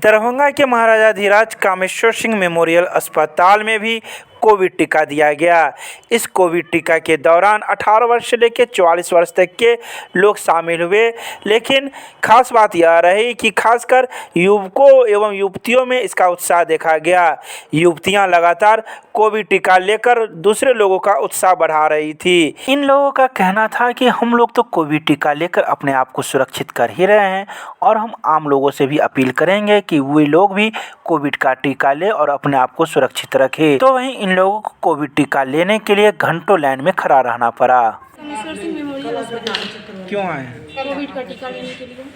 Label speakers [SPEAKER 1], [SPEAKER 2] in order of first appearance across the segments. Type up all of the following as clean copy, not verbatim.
[SPEAKER 1] दरभंगा के महाराजाधिराज कामेश्वर सिंह मेमोरियल अस्पताल में भी कोविड टीका दिया गया। इस कोविड टीका के दौरान 18 वर्ष से लेकर 44 वर्ष तक के लोग शामिल हुए, लेकिन खास बात यह रही कि खासकर युवकों एवं युवतियों में इसका उत्साह देखा गया। युवतियां लगातार कोविड टीका लेकर दूसरे लोगों का उत्साह बढ़ा रही थी। इन लोगों का कहना था कि हम लोग तो कोविड टीका लेकर अपने आप को सुरक्षित कर ही रहे हैं और हम आम लोगों से भी अपील करेंगे कि वे लोग भी कोविड का टीका ले और अपने आप को सुरक्षित रखें। तो वहीं इन लोगों को कोविड टीका लेने के लिए घंटों लाइन में खड़ा रहना पड़ा।
[SPEAKER 2] कामेश्वर सिंह मेमोरियल अस्पताल
[SPEAKER 1] क्यों आए?
[SPEAKER 2] कोविड का टीका लेने के लिए।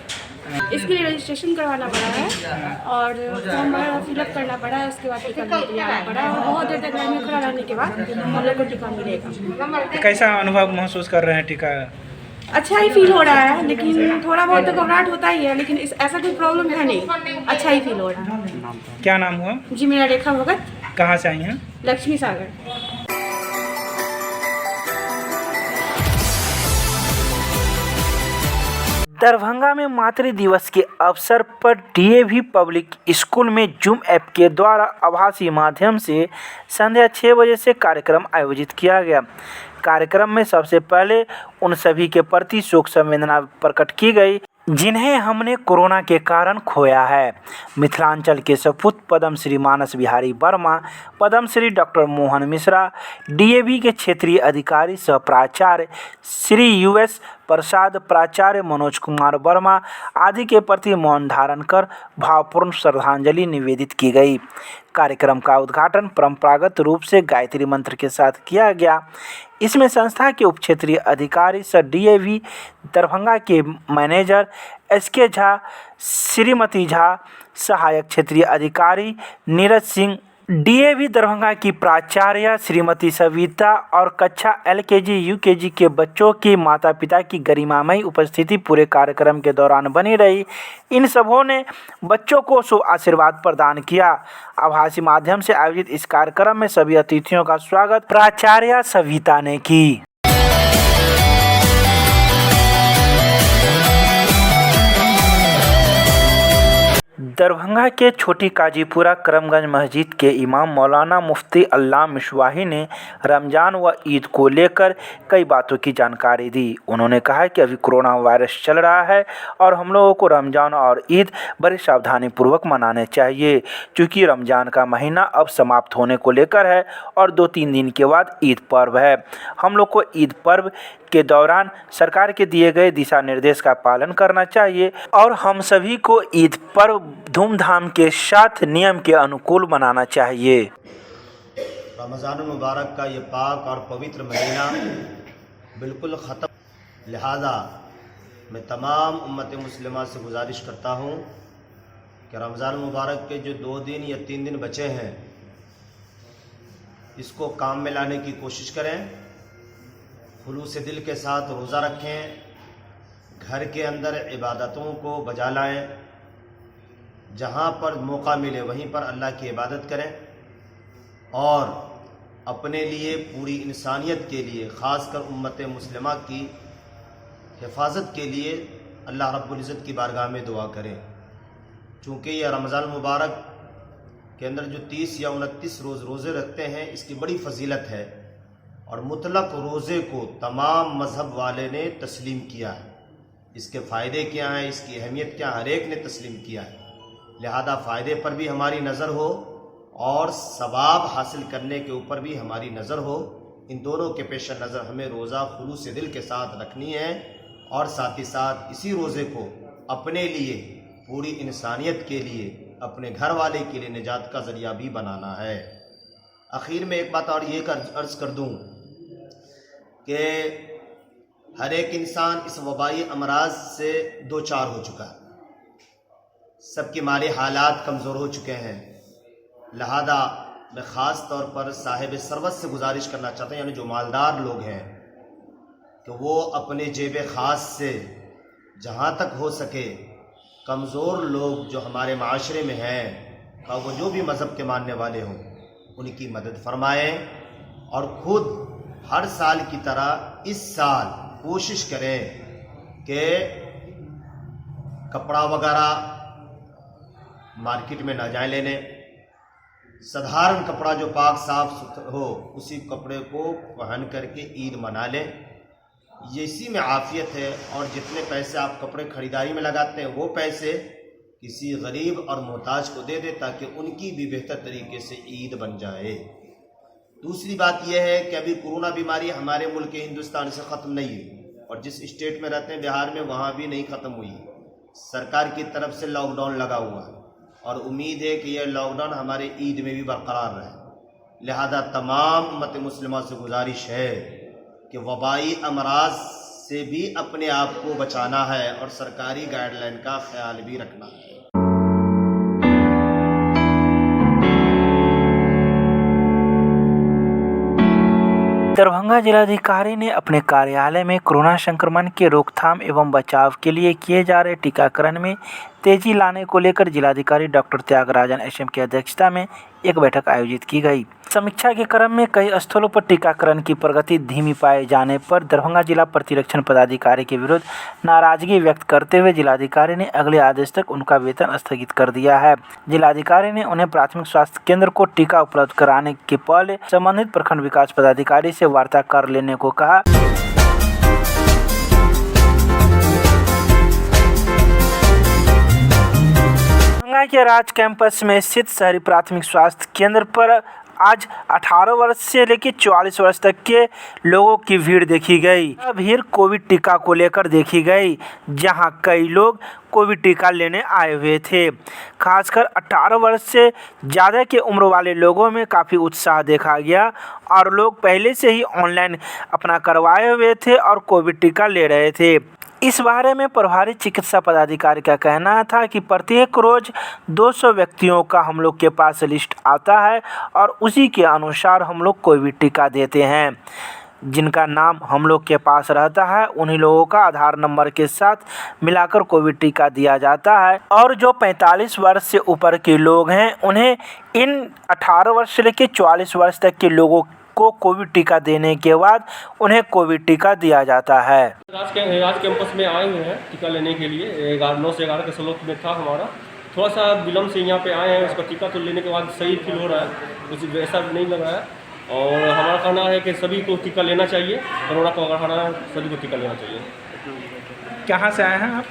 [SPEAKER 2] इसके लिए रजिस्ट्रेशन करवाना पड़ा है और फॉर्म वगैरह फिलअप करना पड़ा है, उसके बाद टीका लेने के लिए आना पड़ा है और बहुत देर तक लाइन में खड़ा रहने के बाद हम लोग को टीका मिलेगा।
[SPEAKER 1] कैसा अनुभव महसूस कर रहे हैं टीका?
[SPEAKER 2] अच्छा ही फील हो रहा है, लेकिन थोड़ा बहुत तो घबराहट होता ही है, लेकिन ऐसा कोई प्रॉब्लम है नहीं, अच्छा ही फील हो रहा है।
[SPEAKER 1] क्या नाम हुआ?
[SPEAKER 2] जी मेरा रेखा भगत।
[SPEAKER 1] कहाँ से आई हैं?
[SPEAKER 2] लक्ष्मी सागर।
[SPEAKER 1] दरभंगा में मातृ दिवस के अवसर पर डीएवी पब्लिक स्कूल में जूम ऐप के द्वारा आभासी माध्यम से संध्या 6 बजे से कार्यक्रम आयोजित किया गया। कार्यक्रम में सबसे पहले उन सभी के प्रति शोक संवेदना प्रकट की गई जिन्हें हमने कोरोना के कारण खोया है। मिथिलांचल के सपूत पद्मश्री मानस बिहारी वर्मा, पद्मश्री डॉक्टर मोहन मिश्रा, डीएवी के क्षेत्रीय अधिकारी सह प्राचार्य श्री यूएस प्रसाद, प्राचार्य मनोज कुमार वर्मा आदि के प्रति मौन धारण कर भावपूर्ण श्रद्धांजलि निवेदित की गई। कार्यक्रम का उद्घाटन परंपरागत रूप से गायत्री मंत्र के साथ किया गया। इसमें संस्था के उप क्षेत्रीय अधिकारी सह डीएवी दरभंगा के मैनेजर एसके झा, श्रीमती झा, सहायक क्षेत्रीय अधिकारी नीरज सिंह, डीएवी दरभंगा की प्राचार्य श्रीमती सविता और कक्षा एलकेजी यूकेजी के बच्चों के माता पिता की गरिमामयी उपस्थिति पूरे कार्यक्रम के दौरान बनी रही। इन सबों ने बच्चों को शुभ आशीर्वाद प्रदान किया। आभासी माध्यम से आयोजित इस कार्यक्रम में सभी अतिथियों का स्वागत प्राचार्य सविता ने की। दरभंगा के छोटी काजीपुरा करमगंज मस्जिद के इमाम मौलाना मुफ्ती अल्लाह मिशवाही ने रमज़ान व ईद को लेकर कई बातों की जानकारी दी। उन्होंने कहा कि अभी कोरोना वायरस चल रहा है और हम लोगों को रमज़ान और ईद बड़ी सावधानी पूर्वक मनाने चाहिए, क्योंकि रमज़ान का महीना अब समाप्त होने को लेकर है और 2-3 दिन के बाद ईद पर्व है। हम लोग को ईद पर्व के दौरान सरकार के दिए गए दिशा निर्देश का पालन करना चाहिए और हम सभी को ईद पर्व धूमधाम के साथ नियम के अनुकूल मनाना चाहिए।
[SPEAKER 3] रमज़ान मुबारक का ये पाक और पवित्र महीना बिल्कुल ख़त्म, लिहाजा मैं तमाम उम्मत मुस्लिमा से गुजारिश करता हूँ कि रमज़ान मुबारक के जो 2 दिन या 3 दिन बचे हैं इसको काम में लाने की कोशिश करें, खुलूस दिल के साथ रोज़ा रखें, घर के अंदर इबादतों को बजा लाएं, जहाँ पर मौका मिले वहीं पर अल्लाह की इबादत करें और अपने लिए, पूरी इंसानियत के लिए, ख़ासकर उम्मत मुस्लिमा की हिफाजत के लिए अल्लाह रब्बुल इज़्ज़त की बारगाह में दुआ करें। चूँकि यह रमज़ान मुबारक के अंदर जो 30 या 29 रोज़ रोज़े रखते हैं इसकी बड़ी फजीलत है और मुतलक रोज़े को तमाम मज़हब वाले ने तस्लीम किया है। इसके फ़ायदे क्या हैं, इसकी अहमियत क्या, हर एक ने तस्लीम किया है। लिहाजा फ़ायदे पर भी हमारी नज़र हो और सवाब हासिल करने के ऊपर भी हमारी नज़र हो। इन दोनों के पेश नज़र हमें रोज़ा खुलूस दिल के साथ रखनी है और साथ ही साथ इसी रोज़े को अपने लिए, पूरी इंसानियत के लिए, अपने घर वाले के लिए निजात का ज़रिया भी बनाना है। आखिर में एक बात और ये अर्ज़ कर दूँ कि हर एक इंसान इस वबाई अमराज से 2-4 हो चुका है, सबके माली हालात कमज़ोर हो चुके हैं। लिहाजा मैं ख़ास तौर पर साहिब सरवत से गुजारिश करना चाहता हूँ, यानी जो मालदार लोग हैं, कि वो अपने जेब ख़ास से जहाँ तक हो सके कमज़ोर लोग जो हमारे माशरे में हैं, का वो जो भी मज़हब के मानने वाले हों, उनकी मदद फरमाएँ और ख़ुद हर साल की तरह इस साल कोशिश करें कि कपड़ा वगैरह मार्केट में ना जाए लेने। साधारण कपड़ा जो पाक साफ सुथरा हो उसी कपड़े को पहन करके ईद मना लें। ये इसी में आफियत है। और जितने पैसे आप कपड़े खरीदारी में लगाते हैं वो पैसे किसी गरीब और मोहताज को दे दें ताकि उनकी भी बेहतर तरीके से ईद बन जाए। दूसरी बात यह है कि अभी कोरोना बीमारी हमारे मुल्क हिंदुस्तान से ख़त्म नहीं हुई और जिस स्टेट में रहते हैं बिहार में वहाँ भी नहीं ख़त्म हुई। सरकार की तरफ से लॉकडाउन लगा हुआ है और उम्मीद है कि यह लॉकडाउन हमारे ईद में भी बरकरार रहे। लिहाजा तमाम उम्मत मुस्लिमा से गुजारिश है कि वबाई अमराज से भी अपने आप को बचाना है और सरकारी गाइडलाइन का ख्याल भी रखना है।
[SPEAKER 1] दरभंगा जिलाधिकारी ने अपने कार्यालय में कोरोना संक्रमण के रोकथाम एवं बचाव के लिए किए जा रहे टीकाकरण में तेजी लाने को लेकर जिलाधिकारी डॉक्टर त्यागराजन एसएम की अध्यक्षता में एक बैठक आयोजित की गई। समीक्षा के क्रम में कई स्थलों पर टीकाकरण की प्रगति धीमी पाए जाने पर दरभंगा जिला प्रतिरक्षण पदाधिकारी के विरुद्ध नाराजगी व्यक्त करते हुए जिलाधिकारी ने अगले आदेश तक उनका वेतन स्थगित कर दिया है। जिलाधिकारी ने उन्हें प्राथमिक स्वास्थ्य केंद्र को टीका उपलब्ध कराने के पहले संबंधित प्रखंड विकास पदाधिकारी से वार्ता कर लेने को कहा। दरभंगा के राज कैंपस में स्थित शहरी प्राथमिक स्वास्थ्य केंद्र पर आज 18 वर्ष से लेकर 44 वर्ष तक के लोगों की भीड़ देखी गई। यह भीड़ कोविड टीका को लेकर देखी गई, जहां कई लोग कोविड टीका लेने आए हुए थे। खासकर 18 वर्ष से ज़्यादा के उम्र वाले लोगों में काफ़ी उत्साह देखा गया और लोग पहले से ही ऑनलाइन अपना करवाए हुए थे और कोविड टीका ले रहे थे। इस बारे में प्रभारी चिकित्सा पदाधिकारी का कहना था कि प्रत्येक रोज 200 व्यक्तियों का हम लोग के पास लिस्ट आता है और उसी के अनुसार हम लोग कोविड टीका देते हैं। जिनका नाम हम लोग के पास रहता है उन्हीं लोगों का आधार नंबर के साथ मिलाकर कोविड टीका दिया जाता है और जो 45 वर्ष से ऊपर के लोग हैं उन्हें इन 18 वर्ष से लेकर 44 वर्ष तक के लोगों को कोविड टीका देने के बाद उन्हें कोविड टीका दिया जाता है।
[SPEAKER 4] राज कैंपस में आए हुए हैं टीका लेने के लिए। 9 से 11 के स्लॉट में था हमारा, थोड़ा सा विलम्ब से यहाँ पे आए हैं। उसका टीका तो लेने के बाद सही फील हो रहा है, कुछ वैसा नहीं लग रहा है और हमारा कहना है कि सभी को टीका लेना चाहिए। कोरोना को अगर हराना सभी को टीका लेना चाहिए।
[SPEAKER 1] कहाँ से आए हैं आप?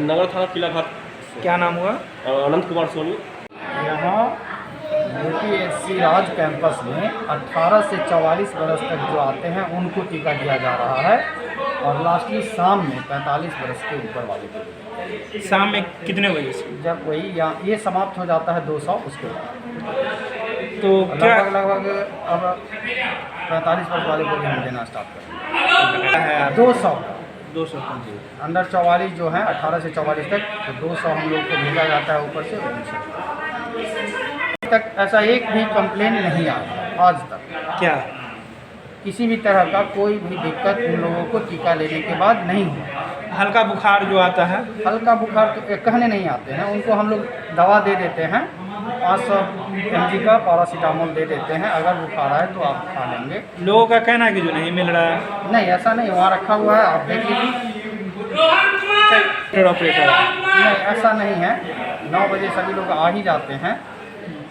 [SPEAKER 4] नगर थाना किला घाट।
[SPEAKER 1] क्या नाम हुआ?
[SPEAKER 4] अनंत कुमार सोनी।
[SPEAKER 5] यहाँ यूपीएससी राज कैंपस में 18 से 44 वर्ष तक जो आते हैं उनको टीका दिया जा रहा है और लास्टली शाम में 45 वर्ष के ऊपर वाले को।
[SPEAKER 1] शाम में कितने बजे से?
[SPEAKER 5] जब वही यहाँ ये समाप्त हो जाता है 200 उसके बाद
[SPEAKER 1] तो क्या
[SPEAKER 5] लगभग अब 45 वर्ष वाले को भी हम देना स्टार्ट करें। 200 अंडर 44 जो है 18 से 44 तक, तो 200 हम लोग को भेजा जाता है ऊपर से। तक ऐसा एक भी कंप्लेन नहीं आया आज तक।
[SPEAKER 1] क्या
[SPEAKER 5] किसी भी तरह का कोई भी दिक्कत उन लोगों को टीका लेने के बाद नहीं हुआ।
[SPEAKER 1] हल्का बुखार जो आता है?
[SPEAKER 5] हल्का बुखार तो कहने नहीं आते हैं, उनको हम लोग दवा दे देते हैं, 500 mg का पैरासीटामोल दे देते हैं। अगर बुखार आए तो आप खा लेंगे।
[SPEAKER 1] लोगों का कहना है कि जो नहीं मिल रहा है।
[SPEAKER 5] नहीं, ऐसा नहीं, वहाँ रखा हुआ है, आप देख लीजिए।
[SPEAKER 1] ऑपरेटर
[SPEAKER 5] नहीं, ऐसा नहीं है। 9 बजे सभी लोग आ ही जाते हैं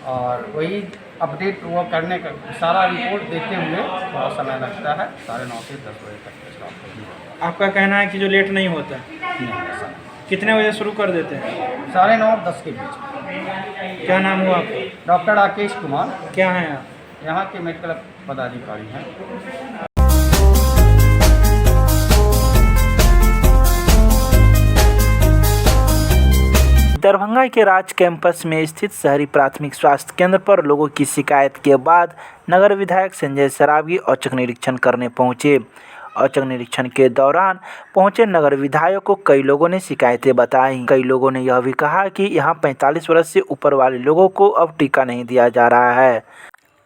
[SPEAKER 5] और वही अपडेट वो करने का सारा रिपोर्ट देते हुए थोड़ा समय लगता है। 9:30 से 10 बजे तक स्टाफ।
[SPEAKER 1] आपका कहना है कि जो लेट नहीं होता?
[SPEAKER 5] नहीं, ऐसा नहीं।
[SPEAKER 1] कितने बजे शुरू कर देते हैं?
[SPEAKER 5] 9:30 और 10 के बीच।
[SPEAKER 1] क्या नाम हुआ आपका?
[SPEAKER 5] डॉक्टर राकेश कुमार।
[SPEAKER 1] क्या हैं आप?
[SPEAKER 5] यहाँ के मेडिकल पदाधिकारी हैं।
[SPEAKER 1] दरभंगा के राज कैंपस में स्थित शहरी प्राथमिक स्वास्थ्य केंद्र पर लोगों की शिकायत के बाद नगर विधायक संजय सरावगी औचक निरीक्षण करने पहुंचे। औचक निरीक्षण के दौरान पहुंचे नगर विधायक को कई लोगों ने शिकायतें बताईं। कई लोगों ने यह भी कहा कि यहां 45 वर्ष से ऊपर वाले लोगों को अब टीका नहीं दिया जा रहा है।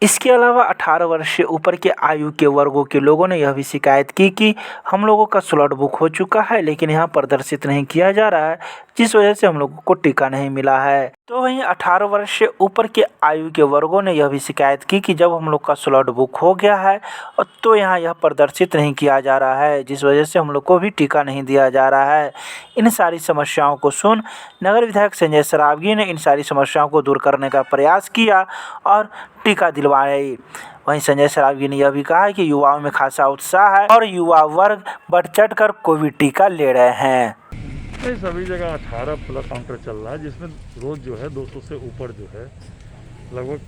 [SPEAKER 1] इसके अलावा 18 वर्ष से ऊपर के आयु के वर्गों के लोगों ने यह भी शिकायत की कि हम लोगों का स्लॉट बुक हो चुका है लेकिन यहाँ प्रदर्शित नहीं किया जा रहा है, जिस वजह से हम लोगों को टीका नहीं मिला है। तो वहीं 18 वर्ष से ऊपर के आयु के वर्गों ने यह भी शिकायत की कि जब हम लोग का स्लॉट बुक हो गया है तो यहाँ यह प्रदर्शित नहीं किया जा रहा है, जिस वजह से हम लोग को भी टीका नहीं दिया जा रहा है। इन सारी समस्याओं को सुन नगर विधायक संजय सरावगी ने इन सारी समस्याओं को दूर करने का प्रयास किया और टीका दिलवाए। वहीं संजय सरावगी ने यह भी कहा कि युवाओं में खासा उत्साह है और युवा वर्ग बढ़ चढ़ कर कोविड टीका ले रहे हैं।
[SPEAKER 6] नहीं, सभी जगह 18 प्लस काउंटर चल रहा है, जिसमें रोज़ जो है 200 से ऊपर जो है लगभग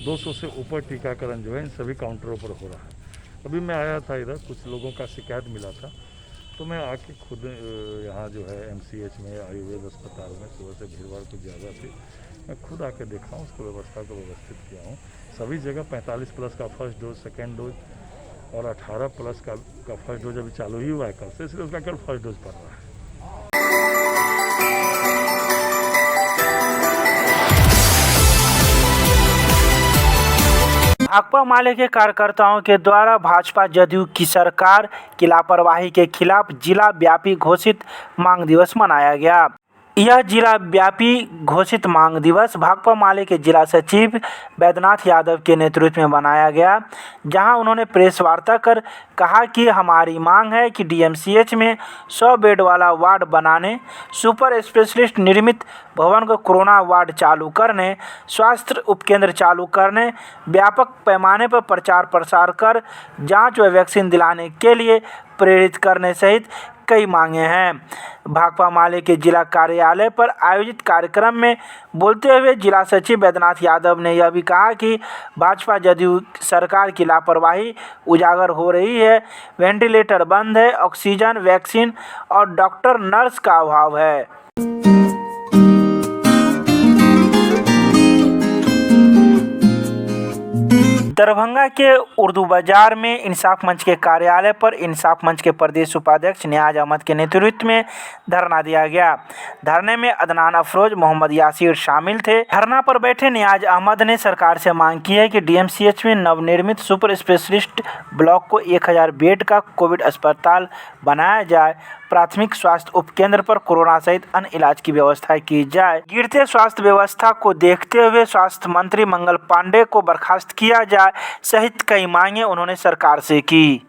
[SPEAKER 6] 200 से ऊपर टीकाकरण जो है इन सभी काउंटरों पर हो रहा है। अभी मैं आया था इधर, कुछ लोगों का शिकायत मिला था तो मैं आके खुद यहाँ जो है MCH में आयुर्वेद अस्पताल में सुबह से भीड़ भाड़ कुछ ज़्यादा थी, मैं खुद आके देखा हूँ, उसको व्यवस्था को व्यवस्थित किया हूँ। सभी जगह 45 प्लस का फर्स्ट डोज, सेकेंड डोज और 18 प्लस का फर्स्ट डोज अभी चालू ही हुआ है कल से, इसलिए उसका केवल फर्स्ट डोज पड़ रहा है।
[SPEAKER 1] भाकपा माले के कार्यकर्ताओं के द्वारा भाजपा जदयू की सरकार की लापरवाही के खिलाफ जिला व्यापी घोषित मांग दिवस मनाया गया। यह जिला व्यापी घोषित मांग दिवस भाकपा माले के जिला सचिव बैद्यनाथ यादव के नेतृत्व में बनाया गया, जहां उन्होंने प्रेस वार्ता कर कहा कि हमारी मांग है कि DMCH में 100 बेड वाला वार्ड बनाने, सुपर स्पेशलिस्ट निर्मित भवन को कोरोना वार्ड चालू करने, स्वास्थ्य उपकेंद्र चालू करने, व्यापक पैमाने पर प्रचार प्रसार कर जांच व वैक्सीन दिलाने के लिए प्रेरित करने सहित कई मांगे हैं। भाकपा माले के जिला कार्यालय पर आयोजित कार्यक्रम में बोलते हुए जिला सचिव बैद्यनाथ यादव ने यह भी कहा कि भाजपा जदयू सरकार की लापरवाही उजागर हो रही है। वेंटिलेटर बंद है, ऑक्सीजन, वैक्सीन और डॉक्टर नर्स का अभाव है। दरभंगा के उर्दू बाजार में इंसाफ मंच के कार्यालय पर इंसाफ मंच के प्रदेश उपाध्यक्ष नियाज अहमद के नेतृत्व में धरना दिया गया। धरने में अदनान अफरोज, मोहम्मद यासिर शामिल थे। धरना पर बैठे नियाज अहमद ने सरकार से मांग की है कि DMCH में नवनिर्मित सुपर स्पेशलिस्ट ब्लॉक को 1000 बेड का कोविड अस्पताल बनाया जाए, प्राथमिक स्वास्थ्य उपकेंद्र पर कोरोना सहित अन्य इलाज की व्यवस्था की जाए। गिरते स्वास्थ्य व्यवस्था को देखते हुए स्वास्थ्य मंत्री मंगल पांडे को बर्खास्त किया जाए सहित कई मांगे उन्होंने सरकार से की।